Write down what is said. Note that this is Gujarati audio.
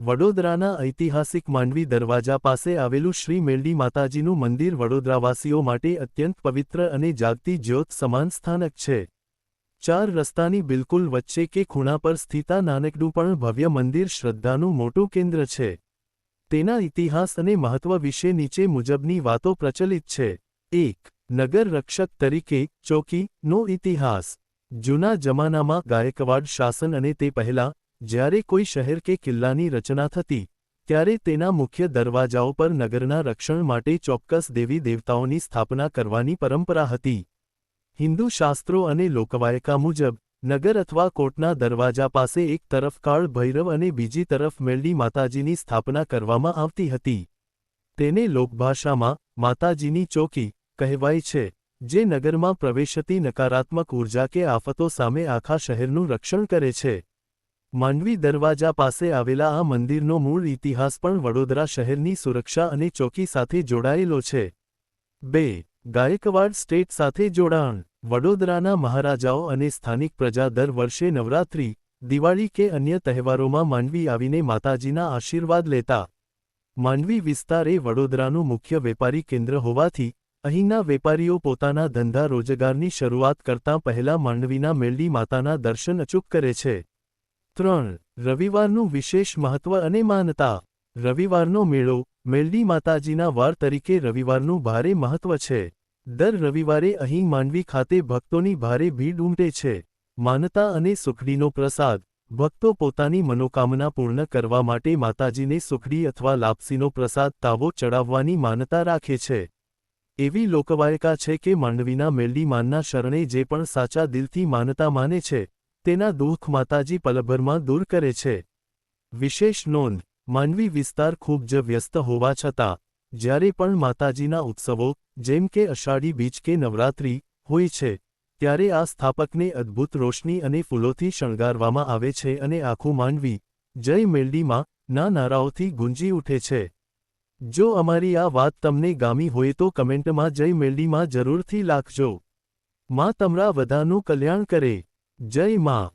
વડોદરાના ઐતિહાસિક માંડવી દરવાજા પાસે આવેલું શ્રી મેલડી માતાજીનું મંદિર વડોદરાવાસીઓ માટે અત્યંત પવિત્ર અને જાગતી જ્યોત સમાન સ્થાનક છે. 4 રસ્તાની બિલકુલ વચ્ચે કે ખૂણા પર સ્થિત આ નાનકડું પણ ભવ્ય મંદિર શ્રદ્ધાનું મોટું કેન્દ્ર છે. તેના ઇતિહાસ અને મહત્વ વિશે નીચે મુજબની વાતો પ્રચલિત છે. 1. નગર રક્ષક તરીકે ચોકીનો ઇતિહાસ. જૂના જમાનામાં ગાયકવાડ શાસન અને તે પહેલાં, જ્યારે કોઈ શહેર કે કિલ્લાની રચના થતી, ત્યારે તેના મુખ્ય દરવાજાઓ પર નગરના રક્ષણ માટે ચોક્કસ દેવી દેવતાઓની સ્થાપના કરવાની પરંપરા હતી. હિન્દુ શાસ્ત્રો અને લોકવાયકા મુજબ, નગર અથવા કોટના દરવાજા પાસે એક તરફ કાળ ભૈરવ અને બીજી તરફ મેલડી માતાજીની સ્થાપના કરવામાં આવતી હતી. તેને લોકભાષામાં માતાજીની ચોકી કહેવાય છે, જે નગરમાં પ્રવેશતી નકારાત્મક ઉર્જા કે આફતો સામે આખા શહેરનું રક્ષણ કરે છે. માંડવી દરવાજા પાસે આવેલા આ મંદિરનો મૂળ ઇતિહાસ પણ વડોદરા શહેરની સુરક્ષા અને ચોકી સાથે જોડાયેલો છે. 2. ગાયકવાડ સ્ટેટ સાથે જોડાણ. વડોદરાના મહારાજાઓ અને સ્થાનિક પ્રજા દર વર્ષે નવરાત્રિ, દિવાળી કે અન્ય તહેવારોમાં માંડવી આવીને માતાજીના આશીર્વાદ લેતા. માંડવી વિસ્તાર એ વડોદરાનું મુખ્ય વેપારી કેન્દ્ર હોવાથી, અહીંના વેપારીઓ પોતાના ધંધા રોજગારની શરૂઆત કરતાં પહેલા માંડવીના મેલડી માતાના દર્શન અચૂક કરે છે. 3. રવિવારનું વિશેષ મહત્વ અને માનતા. રવિવારનો મેળો, મેલડી માતાજીના વાર તરીકે રવિવારનું ભારે મહત્વ છે. દર રવિવારે અહીં માંડવી ખાતે ભક્તોની ભારે ભીડ ઉમટે છે. માનતા અને સુખડીનો પ્રસાદ. ભક્તો પોતાની મનોકામના પૂર્ણ કરવા માટે માતાજીને સુખડી અથવા લાપસીનો પ્રસાદ તાવો ચડાવવાની માનતા રાખે છે. એવી લોકવાયકા છે કે માંડવીના મેલડી માનના શરણે જે પણ સાચા દિલથી માનતા માને છે, તેના દુઃખ માતાજી પલભરમાં દૂર કરે છે. વિશેષ નોંધ. માંડવી વિસ્તાર ખૂબ જ વ્યસ્ત હોવા છતાં, જ્યારે પણ માતાજીના ઉત્સવો, જેમ કે અષાઢી બીજ કે નવરાત્રિ, હોય છે, ત્યારે આ સ્થાપકને અદ્ભુત રોશની અને ફૂલોથી શણગારવામાં આવે છે અને આખું માંડવી, જય મેલડીમાં, ના નારાઓથી ગુંજી ઉઠે છે. જો અમારી આ વાત તમને ગામી હોય તો કમેન્ટમાં જય મેલડીમાં જરૂરથી લખજો. માં તમારા બધાનું કલ્યાણ કરે. જય માં.